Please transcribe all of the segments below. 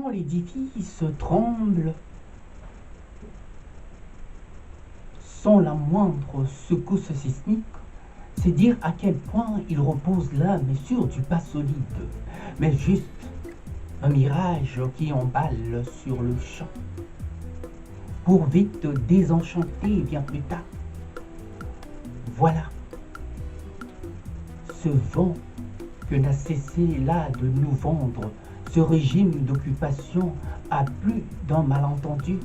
quand l'édifice tremble, sans la moindre secousse sismique, c'est dire à quel point il repose là, mais sur du pas solide, mais juste un mirage qui emballe sur le champ, pour vite désenchanter bien plus tard. Voilà ce vent que n'a cessé là de nous vendre ce régime d'occupation à plus d'un malentendu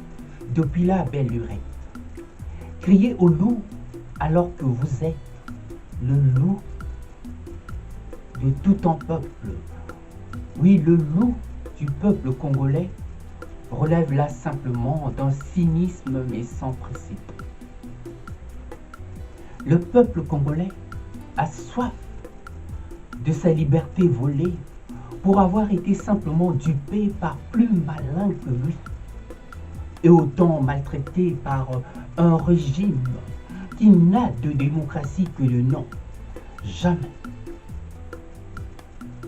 depuis la belle lurette. Criez au loup alors que vous êtes le loup de tout un peuple. Oui, le loup du peuple congolais relève là simplement d'un cynisme mais sans précédent. Le peuple congolais a soif de sa liberté volée pour avoir été simplement dupé par plus malin que lui et autant maltraité par un régime qui n'a de démocratie que le nom. Jamais,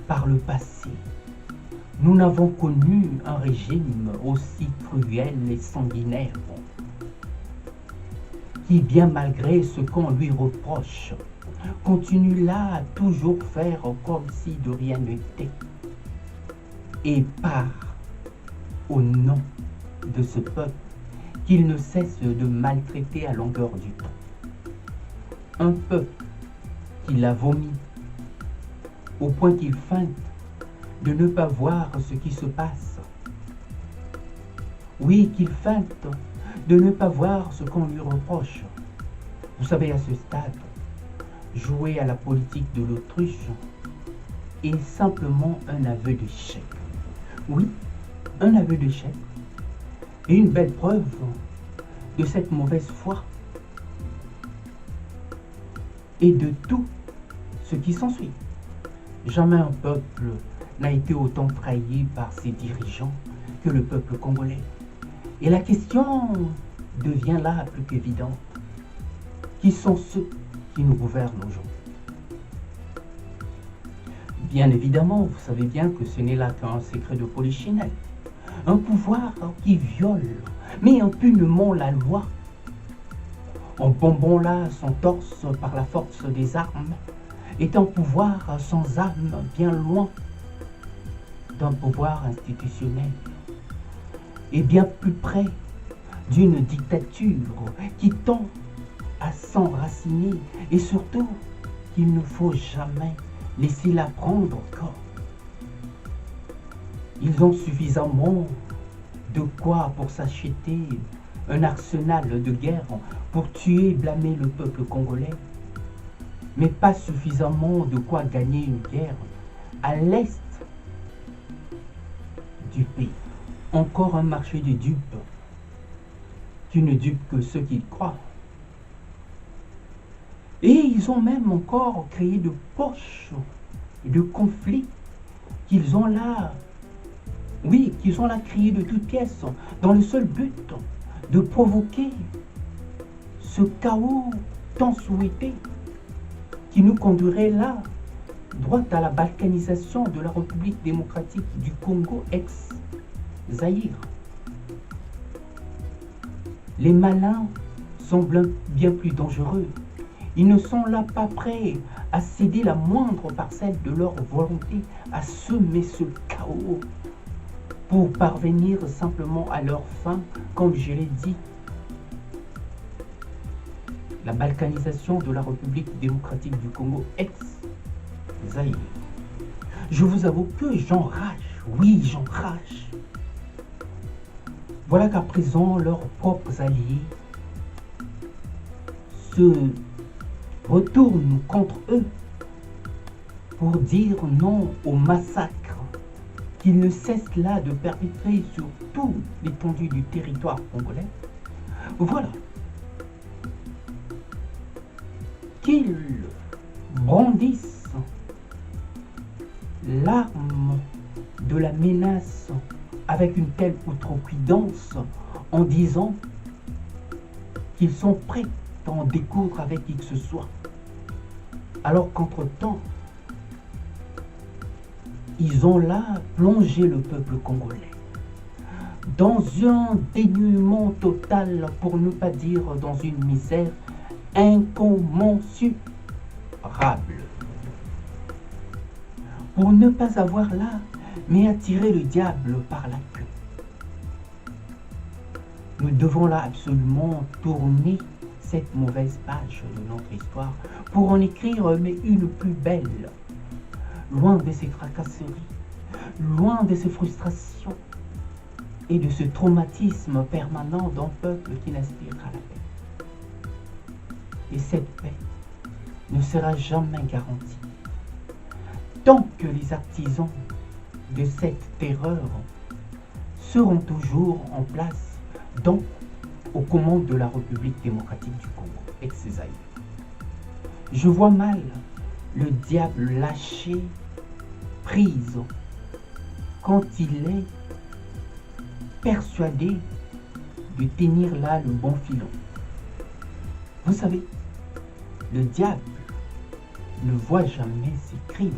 par le passé, nous n'avons connu un régime aussi cruel et sanguinaire qui, bien malgré ce qu'on lui reproche, continue là à toujours faire comme si de rien n'était et part au nom de ce peuple qu'il ne cesse de maltraiter à longueur du temps. Un peuple qu'il a vomi au point qu'il feinte de ne pas voir ce qui se passe. Oui, qu'il feinte de ne pas voir ce qu'on lui reproche. Vous savez, à ce stade, jouer à la politique de l'autruche est simplement un aveu d'échec. Oui, un aveu d'échec et une belle preuve de cette mauvaise foi et de tout ce qui s'ensuit. Jamais un peuple n'a été autant trahi par ses dirigeants que le peuple congolais. Et la question devient là plus qu'évidente. Qui sont ceux qui nous gouvernent aujourd'hui? Bien évidemment, vous savez bien que ce n'est là qu'un secret de polichinelle. Un pouvoir qui viole, mais impunément la loi, en bombant là son torse par la force des armes, est un pouvoir sans âme bien loin d'un pouvoir institutionnel et bien plus près d'une dictature qui tend à s'enraciner et surtout qu'il ne faut jamais laisser la prendre corps. Ils ont suffisamment de quoi pour s'acheter un arsenal de guerre pour tuer et blâmer le peuple congolais, mais pas suffisamment de quoi gagner une guerre à l'est du pays. Encore un marché de dupes qui ne dupe que ceux qui croient. Et ils ont même encore créé de poches et de conflits qu'ils ont là, oui, qu'ils ont là créé de toutes pièces, dans le seul but de provoquer ce chaos tant souhaité qui nous conduirait là, droit à la balkanisation de la République démocratique du Congo ex-Zaïre. Les malins semblent bien plus dangereux. Ils ne sont là pas prêts à céder la moindre parcelle de leur volonté à semer ce chaos pour parvenir simplement à leur fin, comme je l'ai dit. La balkanisation de la République démocratique du Congo ex-Zaïre. Je vous avoue que j'enrage, oui j'enrage. Voilà qu'à présent leurs propres alliés se retournent contre eux pour dire non au massacre qu'ils ne cessent là de perpétrer sur toute l'étendue du territoire congolais. Voilà qu'ils brandissent l'arme de la menace avec une telle outrecuidance en disant qu'ils sont prêts à en découdre avec qui que ce soit. Alors qu'entre-temps, ils ont là plongé le peuple congolais dans un dénuement total, pour ne pas dire dans une misère incommensurable. Pour ne pas avoir là, mais attirer le diable par la queue. Nous devons là absolument tourner cette mauvaise page de notre histoire pour en écrire mais une plus belle, loin de ces tracasseries, loin de ces frustrations et de ce traumatisme permanent d'un peuple qui n'aspirera à la paix. Et cette paix ne sera jamais garantie tant que les artisans de cette terreur seront toujours en place aux commandes de la République démocratique du Congo, ex-Zaïre. Je vois mal le diable lâcher prise quand il est persuadé de tenir là le bon filon. Vous savez, le diable ne voit jamais ses crimes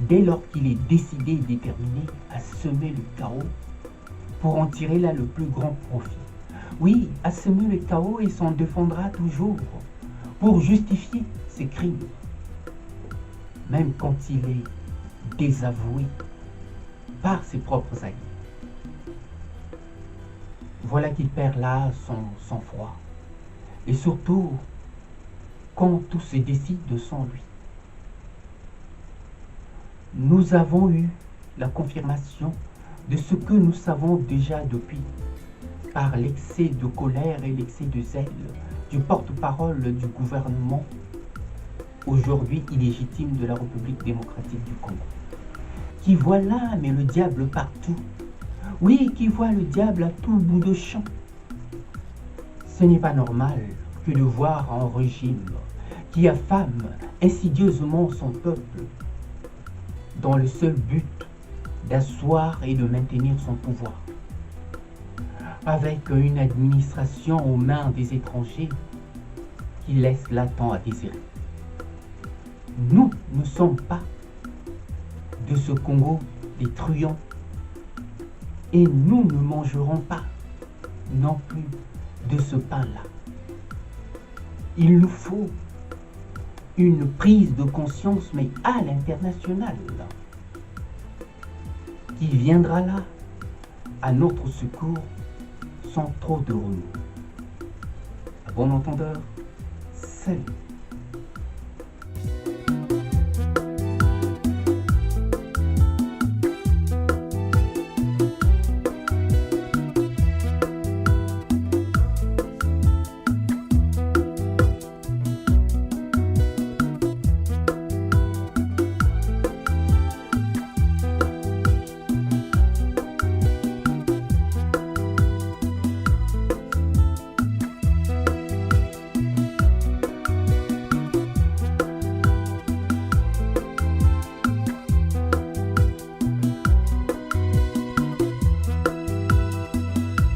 dès lors qu'il est décidé et déterminé à semer le chaos pour en tirer là le plus grand profit. Oui, à semer le chaos et s'en défendra toujours pour justifier ses crimes, même quand il est désavoué par ses propres alliés. Voilà qu'il perd là son sang-froid, et surtout quand tout se décide sans lui. Nous avons eu la confirmation de ce que nous savons déjà depuis, par l'excès de colère et l'excès de zèle du porte-parole du gouvernement, aujourd'hui illégitime de la République démocratique du Congo, qui voit là, mais le diable partout. Oui, qui voit le diable à tout bout de champ. Ce n'est pas normal que de voir un régime qui affame insidieusement son peuple dans le seul but d'asseoir et de maintenir son pouvoir, avec une administration aux mains des étrangers qui laisse là tant à désirer. Nous ne sommes pas de ce Congo des truands et nous ne mangerons pas non plus de ce pain-là. Il nous faut une prise de conscience, mais à l'international, qui viendra là à notre secours sans trop de remous. À bon entendeur, salut.